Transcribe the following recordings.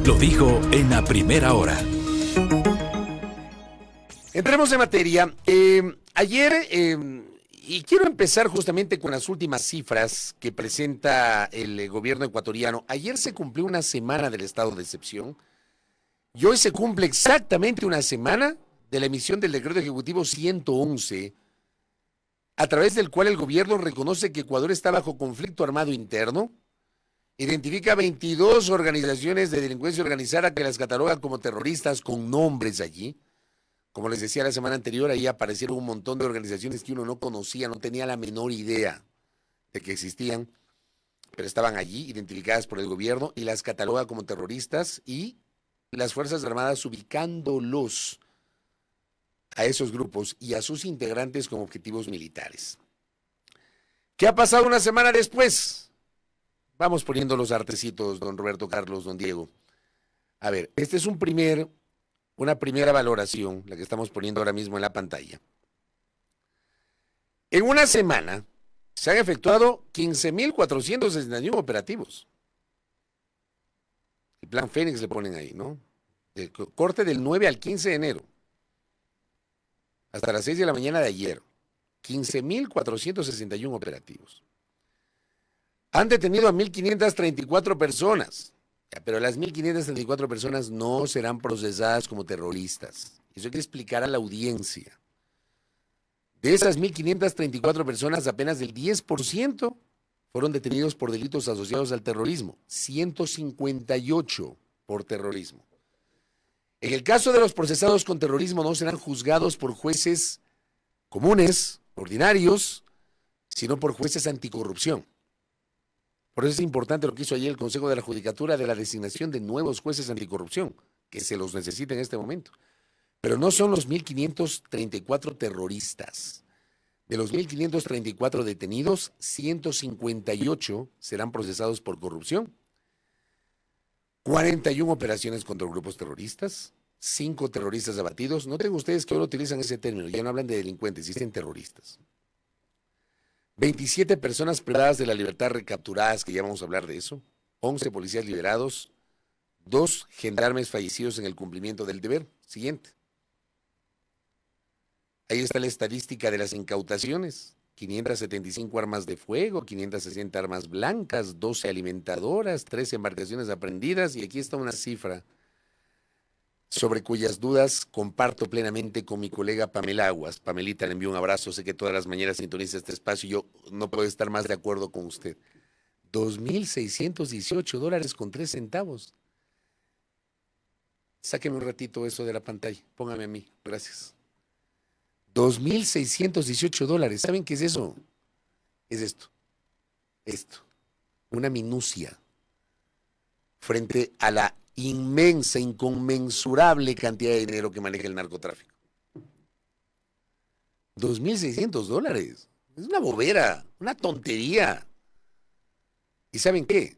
Lo dijo en la primera hora. Entremos en materia. Ayer, y quiero empezar justamente con las últimas cifras que presenta el gobierno ecuatoriano. Ayer se cumplió una semana del estado de excepción y hoy se cumple exactamente una semana de la emisión del decreto ejecutivo 111, a través del cual el gobierno reconoce que Ecuador está bajo conflicto armado interno, identifica 22 organizaciones de delincuencia organizada que las cataloga como terroristas con nombres allí. Como les decía la semana anterior, ahí aparecieron un montón de organizaciones que uno no conocía, no tenía la menor idea de que existían, pero estaban allí, identificadas por el gobierno, y las cataloga como terroristas, y las Fuerzas Armadas ubicándolos a esos grupos y a sus integrantes como objetivos militares. ¿Qué ha pasado una semana después? Vamos poniendo los artecitos, don Roberto Carlos, don Diego. A ver, este es una primera valoración, la que estamos poniendo ahora mismo en la pantalla. En una semana se han efectuado 15.461 operativos. El plan Fénix le ponen ahí, ¿no? El corte del 9 al 15 de enero. Hasta las 6 de la mañana de ayer. 15.461 operativos. Han detenido a 1.534 personas. Pero las 1.534 personas no serán procesadas como terroristas. Eso hay que explicar a la audiencia. De esas 1.534 personas, apenas el 10% fueron detenidos por delitos asociados al terrorismo. 158 por terrorismo. En el caso de los procesados con terrorismo, no serán juzgados por jueces comunes, ordinarios, sino por jueces anticorrupción. Por eso es importante lo que hizo ayer el Consejo de la Judicatura de la designación de nuevos jueces anticorrupción, que se los necesita en este momento. Pero no son los 1.534 terroristas. De los 1.534 detenidos, 158 serán procesados por corrupción, 41 operaciones contra grupos terroristas, 5 terroristas abatidos. Noten ustedes que ahora utilizan ese término, ya no hablan de delincuentes, dicen terroristas. 27 personas privadas de la libertad recapturadas, que ya vamos a hablar de eso, 11 policías liberados, 2 gendarmes fallecidos en el cumplimiento del deber. Siguiente. Ahí está la estadística de las incautaciones: 575 armas de fuego, 560 armas blancas, 12 alimentadoras, 13 embarcaciones aprendidas, y aquí está una cifra sobre cuyas dudas comparto plenamente con mi colega Pamela Aguas. Pamelita, le envío un abrazo, sé que todas las mañanas sintoniza este espacio y yo no puedo estar más de acuerdo con usted. $2,618 con 3 centavos. Sáqueme un ratito eso de la pantalla, póngame a mí, gracias. $2,618, ¿saben qué es eso? Es esto, una minucia frente a la inmensa, inconmensurable cantidad de dinero que maneja el narcotráfico. $2,600. Es una bobera, una tontería. ¿Y saben qué?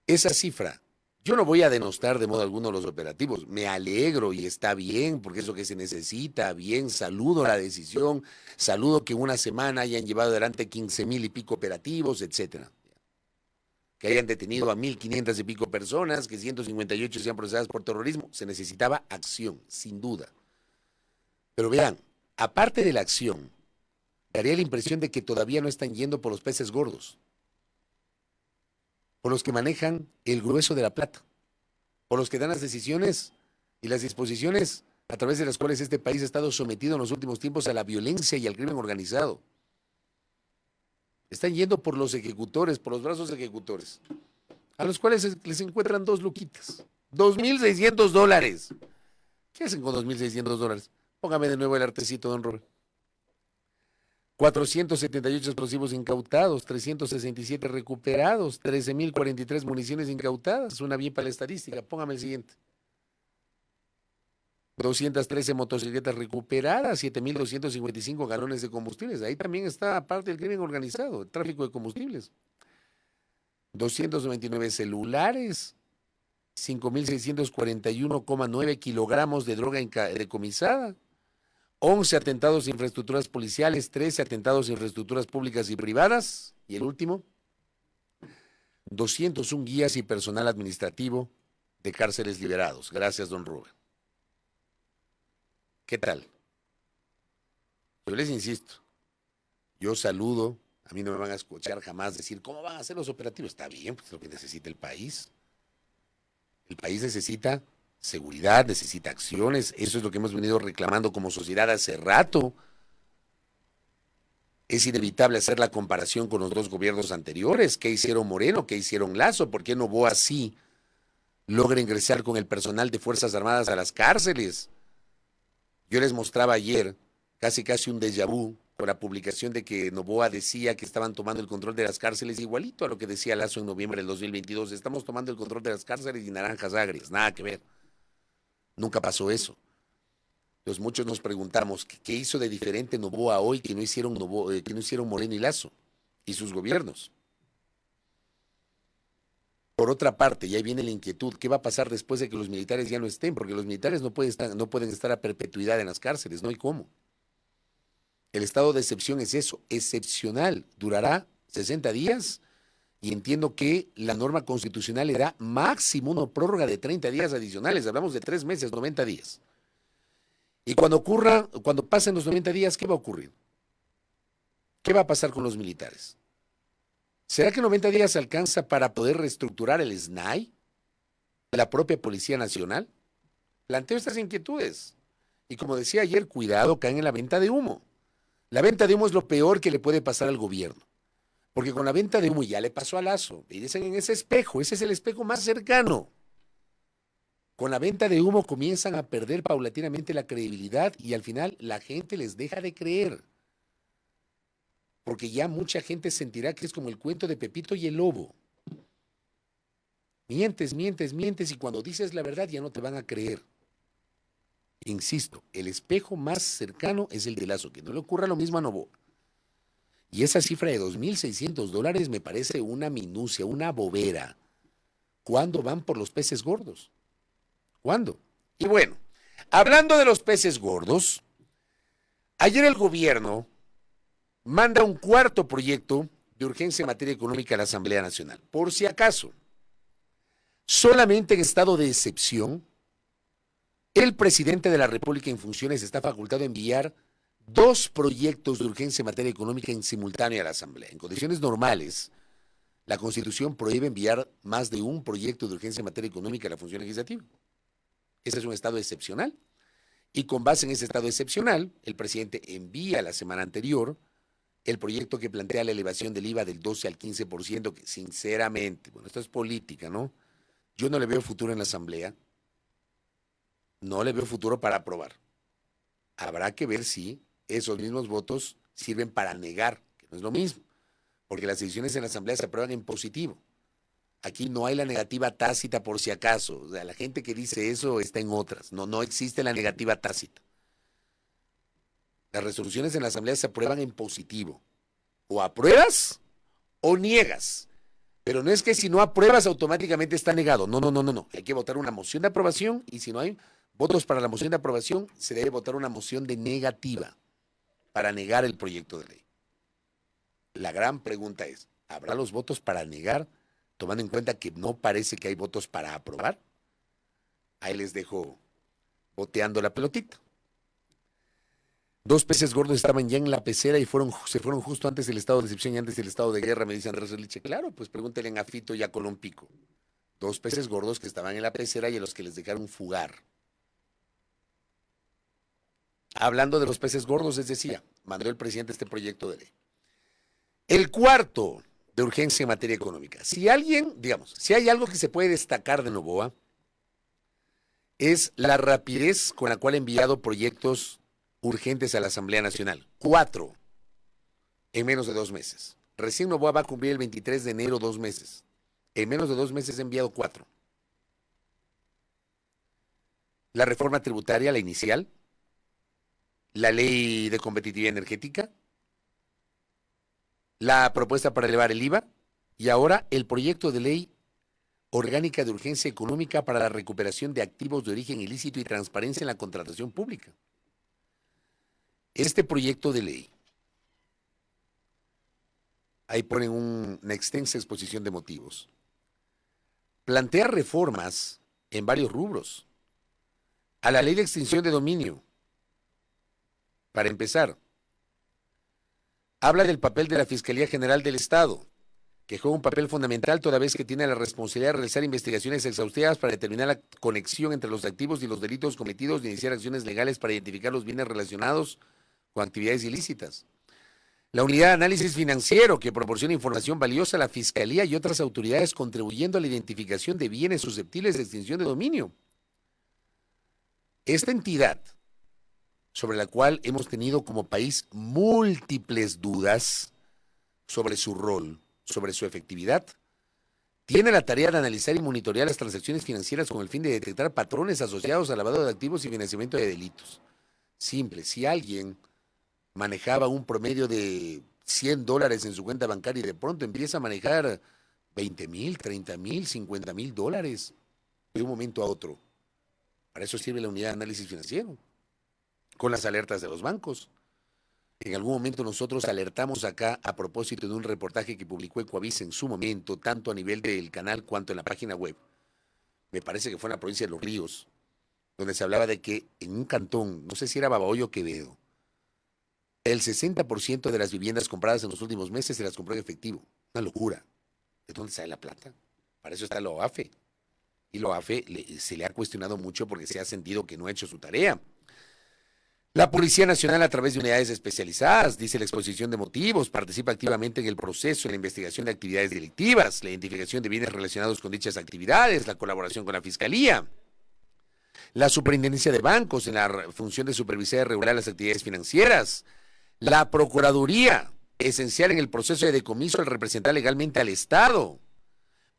Esa cifra, yo no voy a denostar de modo alguno los operativos. Me alegro y está bien, porque es lo que se necesita. Bien, saludo la decisión, saludo que en una semana hayan llevado adelante 15,000 y pico operativos, etcétera. Que hayan detenido a 1.500 y pico personas, que 158 sean procesadas por terrorismo. Se necesitaba acción, sin duda. Pero vean, aparte de la acción, daría la impresión de que todavía no están yendo por los peces gordos, por los que manejan el grueso de la plata, por los que dan las decisiones y las disposiciones a través de las cuales este país ha estado sometido en los últimos tiempos a la violencia y al crimen organizado. Están yendo por los ejecutores, por los brazos ejecutores, a los cuales les encuentran 2 luquitas, $2,600. ¿Qué hacen con $2,600? Póngame de nuevo el artecito, don Robert. 478 explosivos incautados, 367 recuperados, 13,043 municiones incautadas. Suena bien para la estadística. Póngame el siguiente. 213 motocicletas recuperadas, 7,255 galones de combustibles. Ahí también está parte del crimen organizado, el tráfico de combustibles. 229 celulares, 5,641,9 kilogramos de droga decomisada, 11 atentados a infraestructuras policiales, 13 atentados a infraestructuras públicas y privadas, y el último, 201 guías y personal administrativo de cárceles liberados. Gracias, don Rubén. ¿Qué tal? Yo les insisto, yo saludo, a mí no me van a escuchar jamás decir cómo van a ser los operativos. Está bien, pues es lo que necesita el país. El país necesita seguridad, necesita acciones. Eso es lo que hemos venido reclamando como sociedad hace rato. Es inevitable hacer la comparación con los dos gobiernos anteriores. ¿Qué hicieron Moreno? ¿Qué hicieron Lazo? ¿Por qué Noboa sí logra ingresar con el personal de Fuerzas Armadas a las cárceles? Yo les mostraba ayer casi un déjà vu con la publicación de que Noboa decía que estaban tomando el control de las cárceles igualito a lo que decía Lazo en noviembre del 2022. Estamos tomando el control de las cárceles y naranjas agrias. Nada que ver. Nunca pasó eso. Entonces muchos nos preguntamos, ¿qué hizo de diferente Noboa hoy que no hicieron Moreno y Lazo y sus gobiernos? Por otra parte, y ahí viene la inquietud, ¿qué va a pasar después de que los militares ya no estén? Porque los militares no pueden estar a perpetuidad en las cárceles, no hay cómo. El estado de excepción es eso, excepcional, durará 60 días y entiendo que la norma constitucional le da máximo una prórroga de 30 días adicionales, hablamos de 3 meses, 90 días. Y cuando pasen los 90 días, ¿qué va a ocurrir? ¿Qué va a pasar con los militares? ¿Será que 90 días alcanza para poder reestructurar el SNAI? ¿La propia Policía Nacional? Planteo estas inquietudes. Y como decía ayer, cuidado, caen en la venta de humo. La venta de humo es lo peor que le puede pasar al gobierno. Porque con la venta de humo ya le pasó a Lazo. Y dicen en ese espejo, ese es el espejo más cercano. Con la venta de humo comienzan a perder paulatinamente la credibilidad y al final la gente les deja de creer. Porque ya mucha gente sentirá que es como el cuento de Pepito y el lobo. Mientes, mientes, mientes y cuando dices la verdad ya no te van a creer. Insisto, el espejo más cercano es el de Lazo, que no le ocurra lo mismo a Noboa. Y esa cifra de $2,600 me parece una minucia, una bobera. ¿Cuándo van por los peces gordos? ¿Cuándo? Y bueno, hablando de los peces gordos, ayer el gobierno manda un cuarto proyecto de urgencia en materia económica a la Asamblea Nacional. Por si acaso, solamente en estado de excepción, el presidente de la República en funciones está facultado a enviar 2 proyectos de urgencia en materia económica en simultáneo a la Asamblea. En condiciones normales, la Constitución prohíbe enviar más de un proyecto de urgencia en materia económica a la función legislativa. Ese es un estado excepcional. Y con base en ese estado excepcional, el presidente envía la semana anterior el proyecto que plantea la elevación del IVA del 12 al 15%, que sinceramente, bueno, esto es política, ¿no? Yo no le veo futuro en la Asamblea. No le veo futuro para aprobar. Habrá que ver si esos mismos votos sirven para negar, que no es lo mismo, porque las decisiones en la Asamblea se aprueban en positivo. Aquí no hay la negativa tácita por si acaso. O sea, la gente que dice eso está en otras. No existe la negativa tácita. Las resoluciones en la Asamblea se aprueban en positivo. O apruebas o niegas. Pero no es que si no apruebas automáticamente está negado. No. Hay que votar una moción de aprobación y si no hay votos para la moción de aprobación, se debe votar una moción de negativa para negar el proyecto de ley. La gran pregunta es, ¿habrá los votos para negar, tomando en cuenta que no parece que hay votos para aprobar? Ahí les dejo boteando la pelotita. 2 peces gordos estaban ya en la pecera y se fueron justo antes del estado de excepción y antes del estado de guerra, me dice Andrés Reliche. Claro, pues pregúntenle a Fito y a Colón Pico. 2 peces gordos que estaban en la pecera y a los que les dejaron fugar. Hablando de los peces gordos, les decía, mandó el presidente este proyecto de ley. El cuarto de urgencia en materia económica. Si hay algo que se puede destacar de Noboa, es la rapidez con la cual ha enviado proyectos urgentes a la Asamblea Nacional. 4 en menos de 2 meses. Recién Noboa va a cumplir el 23 de enero 2 meses. En menos de 2 meses ha enviado 4. La reforma tributaria, la inicial, la ley de competitividad energética, la propuesta para elevar el IVA y ahora el proyecto de ley orgánica de urgencia económica para la recuperación de activos de origen ilícito y transparencia en la contratación pública. Este proyecto de ley, ahí ponen una extensa exposición de motivos, plantea reformas en varios rubros. A la ley de extinción de dominio, para empezar. Habla del papel de la Fiscalía General del Estado, que juega un papel fundamental toda vez que tiene la responsabilidad de realizar investigaciones exhaustivas para determinar la conexión entre los activos y los delitos cometidos y iniciar acciones legales para identificar los bienes relacionados con actividades ilícitas. La unidad de análisis financiero, que proporciona información valiosa a la Fiscalía y otras autoridades contribuyendo a la identificación de bienes susceptibles de extinción de dominio. Esta entidad, sobre la cual hemos tenido como país múltiples dudas sobre su rol, sobre su efectividad, tiene la tarea de analizar y monitorear las transacciones financieras con el fin de detectar patrones asociados al lavado de activos y financiamiento de delitos. Simple, si alguien manejaba un promedio de $100 en su cuenta bancaria y de pronto empieza a manejar 20,000, 30,000, 50,000 dólares de un momento a otro. Para eso sirve la unidad de análisis financiero, con las alertas de los bancos. En algún momento nosotros alertamos acá a propósito de un reportaje que publicó Ecoavisa en su momento, tanto a nivel del canal cuanto en la página web. Me parece que fue en la provincia de Los Ríos, donde se hablaba de que en un cantón, no sé si era Babahoyo o Quevedo, el 60% de las viviendas compradas en los últimos meses se las compró en efectivo. Una locura. ¿De dónde sale la plata? Para eso está la OAFE. Y la OAFE se le ha cuestionado mucho porque se ha sentido que no ha hecho su tarea. La Policía Nacional, a través de unidades especializadas, dice la exposición de motivos, participa activamente en el proceso, en la investigación de actividades delictivas, la identificación de bienes relacionados con dichas actividades, la colaboración con la Fiscalía. La Superintendencia de Bancos, en la función de supervisar y regular las actividades financieras. La Procuraduría, esencial en el proceso de decomiso al representar legalmente al Estado.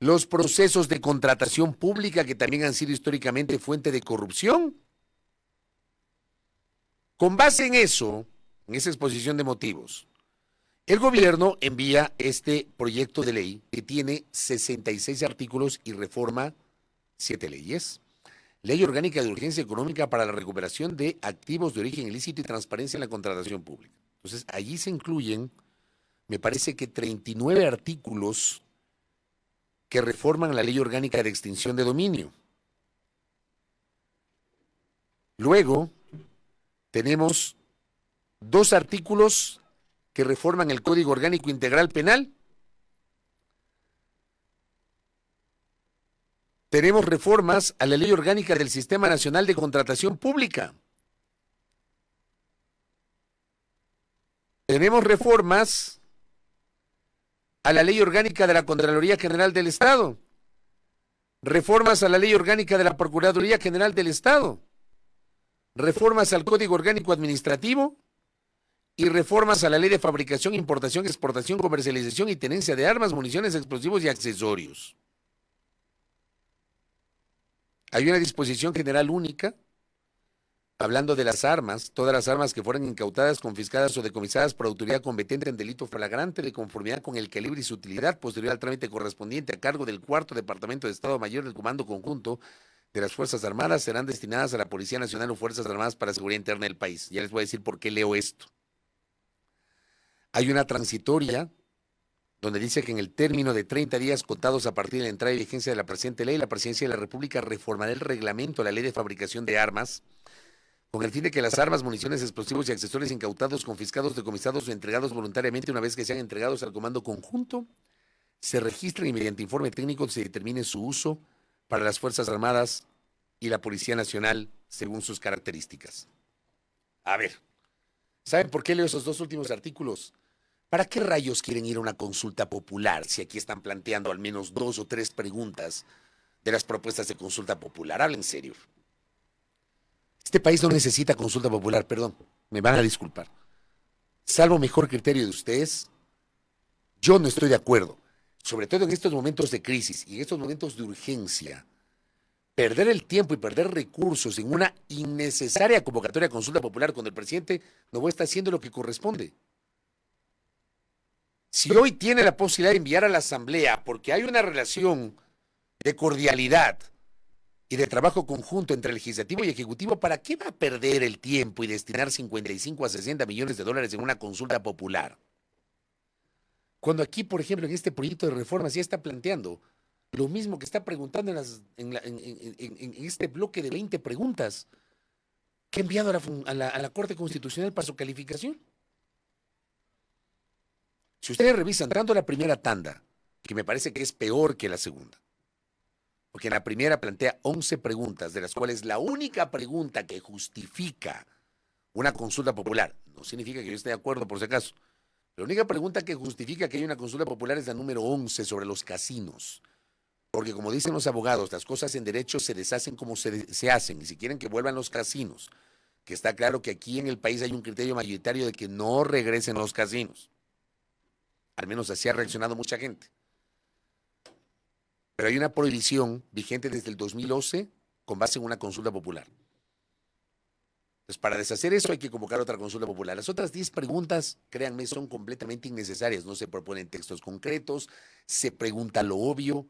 Los procesos de contratación pública, que también han sido históricamente fuente de corrupción. Con base en eso, en esa exposición de motivos, el gobierno envía este proyecto de ley que tiene 66 artículos y reforma 7 leyes. Ley Orgánica de Urgencia Económica para la Recuperación de Activos de Origen Ilícito y Transparencia en la Contratación Pública. Entonces, allí se incluyen, me parece que 39 artículos que reforman la Ley Orgánica de Extinción de Dominio. Luego, tenemos 2 artículos que reforman el Código Orgánico Integral Penal. Tenemos reformas a la Ley Orgánica del Sistema Nacional de Contratación Pública. Tenemos reformas a la Ley Orgánica de la Contraloría General del Estado. Reformas a la Ley Orgánica de la Procuraduría General del Estado. Reformas al Código Orgánico Administrativo y reformas a la Ley de Fabricación, Importación, Exportación, Comercialización y Tenencia de Armas, Municiones, Explosivos y Accesorios. Hay una disposición general única hablando de las armas, todas las armas que fueran incautadas, confiscadas o decomisadas por autoridad competente en delito flagrante de conformidad con el calibre y su utilidad posterior al trámite correspondiente a cargo del 4º Departamento de Estado Mayor del Comando Conjunto de las Fuerzas Armadas serán destinadas a la Policía Nacional o Fuerzas Armadas para Seguridad Interna del país. Ya les voy a decir por qué leo esto. Hay una transitoria donde dice que en el término de 30 días contados a partir de la entrada y vigencia de la presente ley, la Presidencia de la República reformará el reglamento, la Ley de Fabricación de Armas, con el fin de que las armas, municiones, explosivos y accesorios incautados, confiscados, decomisados o entregados voluntariamente una vez que sean entregados al Comando Conjunto, se registren y mediante informe técnico se determine su uso para las Fuerzas Armadas y la Policía Nacional según sus características. A ver, ¿saben por qué leo esos 2 últimos artículos? ¿Para qué rayos quieren ir a una consulta popular si aquí están planteando al menos 2 o 3 preguntas de las propuestas de consulta popular? Hablen en serio. Este país no necesita consulta popular, perdón, me van a disculpar. Salvo mejor criterio de ustedes, yo no estoy de acuerdo, sobre todo en estos momentos de crisis y en estos momentos de urgencia. Perder el tiempo y perder recursos en una innecesaria convocatoria de consulta popular cuando el presidente no está haciendo lo que corresponde. Si hoy tiene la posibilidad de enviar a la Asamblea porque hay una relación de cordialidad y de trabajo conjunto entre Legislativo y Ejecutivo, ¿para qué va a perder el tiempo y destinar 55 a 60 millones de dólares en una consulta popular? Cuando aquí, por ejemplo, en este proyecto de reforma ya está planteando Lo mismo que está preguntando en este bloque de 20 preguntas que ha enviado a la Corte Constitucional para su calificación. Si ustedes revisan tanto la primera tanda, que me parece que es peor que la segunda, porque en la primera plantea 11 preguntas, de las cuales la única pregunta que justifica una consulta popular, no significa que yo esté de acuerdo por si acaso, la única pregunta que justifica que haya una consulta popular es la número 11 sobre los casinos. Porque como dicen los abogados, las cosas en derecho se deshacen como se hacen, y si quieren que vuelvan los casinos, que está claro que aquí en el país hay un criterio mayoritario de que no regresen los casinos. Al menos así ha reaccionado mucha gente. Pero hay una prohibición vigente desde el 2011 con base en una consulta popular. Entonces, para deshacer eso hay que convocar otra consulta popular. Las otras 10 preguntas, créanme, son completamente innecesarias. No se proponen textos concretos, se pregunta lo obvio.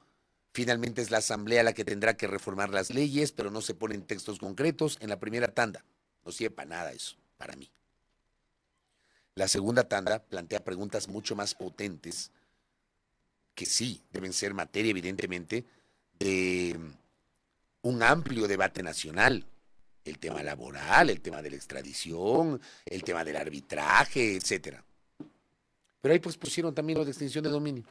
Finalmente es la Asamblea la que tendrá que reformar las leyes, pero no se ponen textos concretos en la primera tanda. No sirve para nada eso, para mí. La segunda tanda plantea preguntas mucho más potentes, que sí, deben ser materia, evidentemente, de un amplio debate nacional. El tema laboral, el tema de la extradición, el tema del arbitraje, etcétera. Pero ahí pues pusieron también lo de extinción de dominio.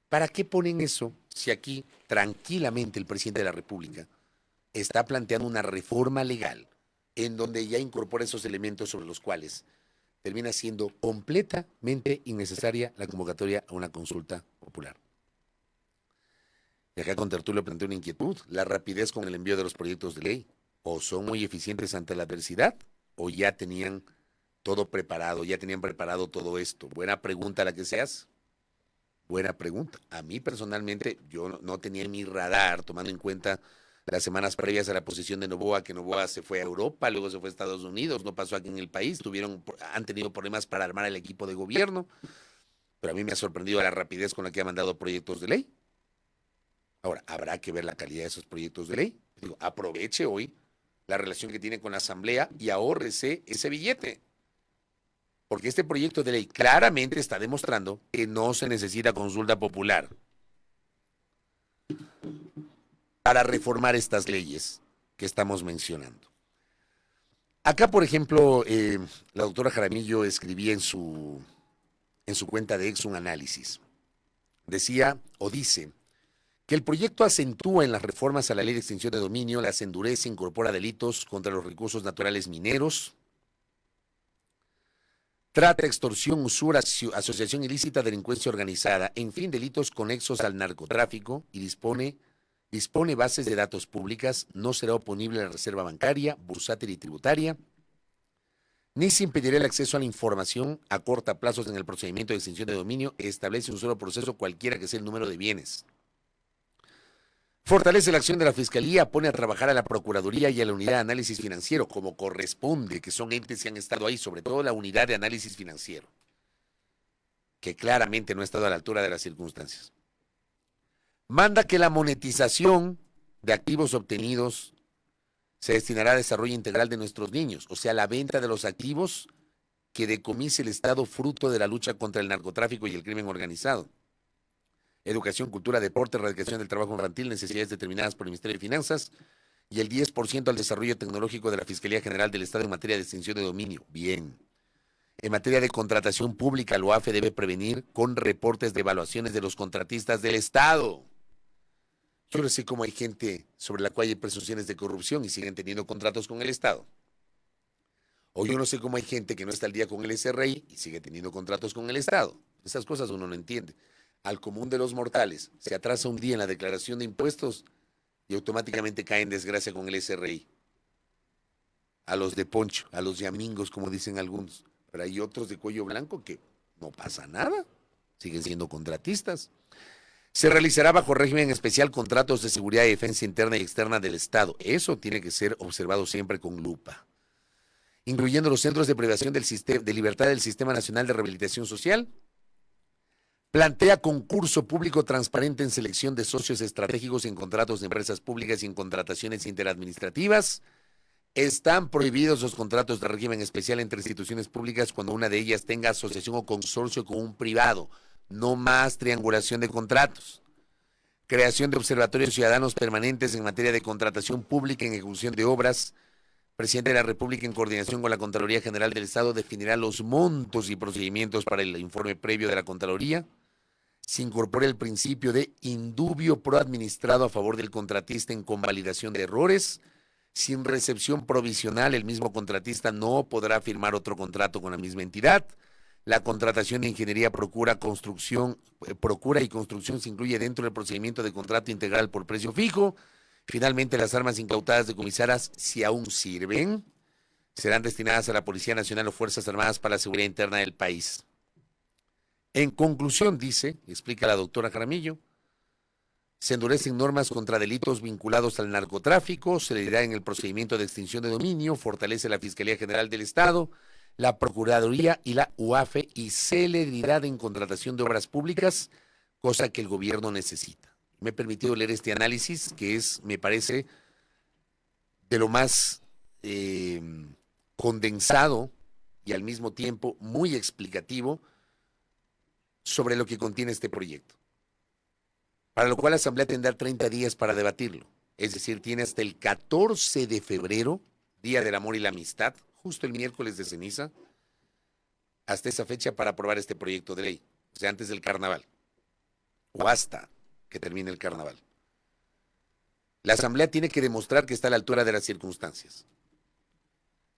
¿Para qué ponen eso si aquí tranquilamente el presidente de la República está planteando una reforma legal en donde ya incorpora esos elementos sobre los cuales termina siendo completamente innecesaria la convocatoria a una consulta popular? Y acá con Tertulio plantea una inquietud, la rapidez con el envío de los proyectos de ley. O son muy eficientes ante la adversidad, o ya tenían todo preparado, ya tenían preparado todo esto. Buena pregunta la que se hace. Buena pregunta. A mí personalmente, yo no tenía en mi radar, tomando en cuenta las semanas previas a la posición de Noboa, que Noboa se fue a Europa, luego se fue a Estados Unidos, no pasó aquí en el país, han tenido problemas para armar el equipo de gobierno, pero a mí me ha sorprendido la rapidez con la que ha mandado proyectos de ley. Ahora, habrá que ver la calidad de esos proyectos de ley. Digo, aproveche hoy la relación que tiene con la Asamblea y ahórrese ese billete. Porque este proyecto de ley claramente está demostrando que no se necesita consulta popular para reformar estas leyes que estamos mencionando. Acá, por ejemplo, la doctora Jaramillo escribía en su cuenta de Ex un análisis. Decía o dice que el proyecto acentúa en las reformas a la ley de extinción de dominio, las endurece, incorpora delitos contra los recursos naturales mineros, trata, extorsión, usura, asociación ilícita, delincuencia organizada, en fin, delitos conexos al narcotráfico, y dispone bases de datos públicas, no será oponible a la reserva bancaria, bursátil y tributaria, ni se impedirá el acceso a la información, acorta plazos en el procedimiento de extinción de dominio, establece un solo proceso cualquiera que sea el número de bienes. Fortalece la acción de la Fiscalía, pone a trabajar a la Procuraduría y a la Unidad de Análisis Financiero, como corresponde, que son entes que han estado ahí, sobre todo la Unidad de Análisis Financiero, que claramente no ha estado a la altura de las circunstancias. Manda que la monetización de activos obtenidos se destinará a desarrollo integral de nuestros niños, o sea, la venta de los activos que decomise el Estado fruto de la lucha contra el narcotráfico y el crimen organizado. Educación, cultura, deporte, erradicación del trabajo infantil, necesidades determinadas por el Ministerio de Finanzas y el 10% al desarrollo tecnológico de la Fiscalía General del Estado en materia de extinción de dominio. Bien. En materia de contratación pública, la OAFE debe prevenir con reportes de evaluaciones de los contratistas del Estado. Yo no sé cómo hay gente sobre la cual hay presunciones de corrupción y siguen teniendo contratos con el Estado. O yo no sé cómo hay gente que no está al día con el SRI y sigue teniendo contratos con el Estado. Esas cosas uno no entiende. Al común de los mortales se atrasa un día en la declaración de impuestos y automáticamente cae en desgracia con el SRI. A los de poncho, a los yamingos, como dicen algunos. Pero hay otros de cuello blanco que no pasa nada, siguen siendo contratistas. Se realizará bajo régimen especial contratos de seguridad y defensa interna y externa del Estado. Eso tiene que ser observado siempre con lupa. Incluyendo los centros de privación de libertad del Sistema Nacional de Rehabilitación Social. Plantea concurso público transparente en selección de socios estratégicos en contratos de empresas públicas y en contrataciones interadministrativas. Están prohibidos los contratos de régimen especial entre instituciones públicas cuando una de ellas tenga asociación o consorcio con un privado. No más triangulación de contratos. creación de observatorios ciudadanos permanentes en materia de contratación pública en ejecución de obras. El presidente de la República, en coordinación con la Contraloría General del Estado, definirá los montos y procedimientos para el informe previo de la Contraloría. Se incorpora el principio de indubio pro administrado a favor del contratista en convalidación de errores. Sin recepción provisional, el mismo contratista no podrá firmar otro contrato con la misma entidad. La contratación de ingeniería, procura y construcción se incluye dentro del procedimiento de contrato integral por precio fijo. Finalmente, las armas incautadas decomisadas, si aún sirven, serán destinadas a la Policía Nacional o Fuerzas Armadas para la seguridad interna del país. En conclusión, explica la doctora Jaramillo, se endurecen normas contra delitos vinculados al narcotráfico, celeridad en el procedimiento de extinción de dominio, fortalece la Fiscalía General del Estado, la Procuraduría y la UAFE y celeridad en contratación de obras públicas, cosa que el gobierno necesita. Me he permitido leer este análisis que me parece, de lo más condensado y al mismo tiempo muy explicativo sobre lo que contiene este proyecto. Para lo cual la Asamblea tendrá 30 días para debatirlo. Es decir, tiene hasta el 14 de febrero, Día del Amor y la Amistad, justo el miércoles de ceniza, hasta esa fecha para aprobar este proyecto de ley. O sea, antes del carnaval. O hasta que termine el carnaval. La Asamblea tiene que demostrar que está a la altura de las circunstancias.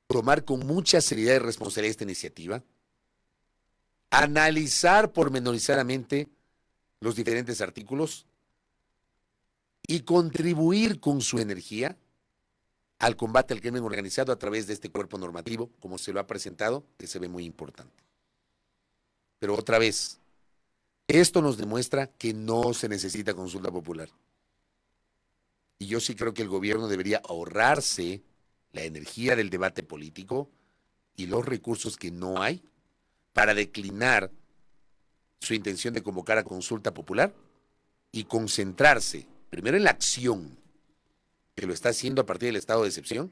Tomar con mucha seriedad y responsabilidad esta iniciativa. Analizar pormenorizadamente los diferentes artículos y contribuir con su energía al combate al crimen organizado a través de este cuerpo normativo, como se lo ha presentado, que se ve muy importante. Pero otra vez, esto nos demuestra que no se necesita consulta popular. Y yo sí creo que el gobierno debería ahorrarse la energía del debate político y los recursos que no hay para declinar su intención de convocar a consulta popular y concentrarse primero en la acción, que lo está haciendo a partir del estado de excepción,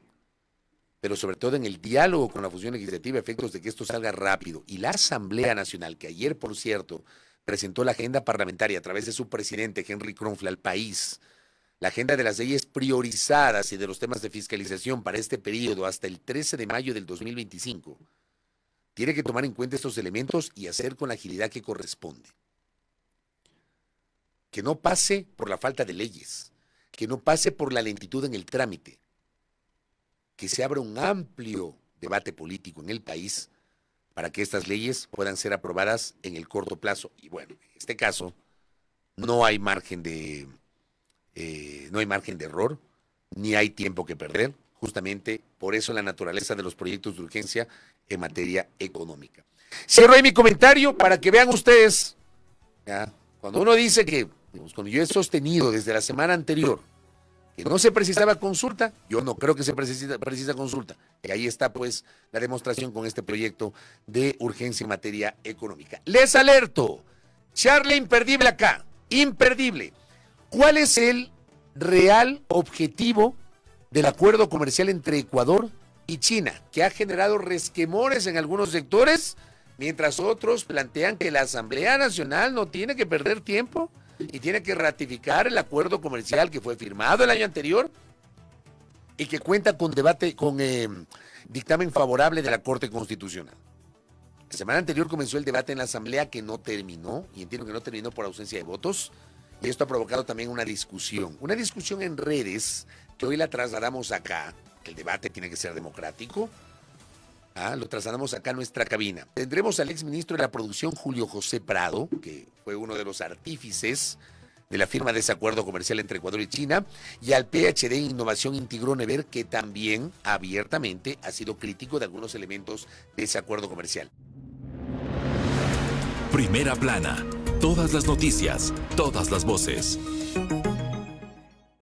pero sobre todo en el diálogo con la función legislativa, efectos de que esto salga rápido. Y la Asamblea Nacional, que ayer, por cierto, presentó la agenda parlamentaria a través de su presidente, Henry Kronfle, al país, la agenda de las leyes priorizadas y de los temas de fiscalización para este periodo hasta el 13 de mayo del 2025, tiene que tomar en cuenta estos elementos y hacer con la agilidad que corresponde. Que no pase por la falta de leyes, que no pase por la lentitud en el trámite, que se abra un amplio debate político en el país para que estas leyes puedan ser aprobadas en el corto plazo. Y bueno, en este caso no hay margen de error, ni hay tiempo que perder. Justamente por eso la naturaleza de los proyectos de urgencia en materia económica. Cierro ahí mi comentario para que vean ustedes, ¿ya? Cuando uno dice que, cuando yo he sostenido desde la semana anterior que no se precisaba consulta, yo no creo que se precisa consulta. Y ahí está pues la demostración con este proyecto de urgencia en materia económica. Les alerto, charla imperdible acá, imperdible. ¿Cuál es el real objetivo del acuerdo comercial entre Ecuador y China, que ha generado resquemores en algunos sectores, mientras otros plantean que la Asamblea Nacional no tiene que perder tiempo y tiene que ratificar el acuerdo comercial que fue firmado el año anterior y que cuenta con dictamen favorable de la Corte Constitucional? La semana anterior comenzó el debate en la Asamblea, que no terminó, y entiendo que no terminó por ausencia de votos, y esto ha provocado también una discusión en redes, que hoy la trasladamos acá. El debate tiene que ser democrático. Lo trasladamos acá a nuestra cabina. Tendremos al exministro de la Producción, Julio José Prado, que fue uno de los artífices de la firma de ese acuerdo comercial entre Ecuador y China, y al PhD en Innovación Intigrón Ever, que también abiertamente ha sido crítico de algunos elementos de ese acuerdo comercial. Primera Plana. Todas las noticias, todas las voces.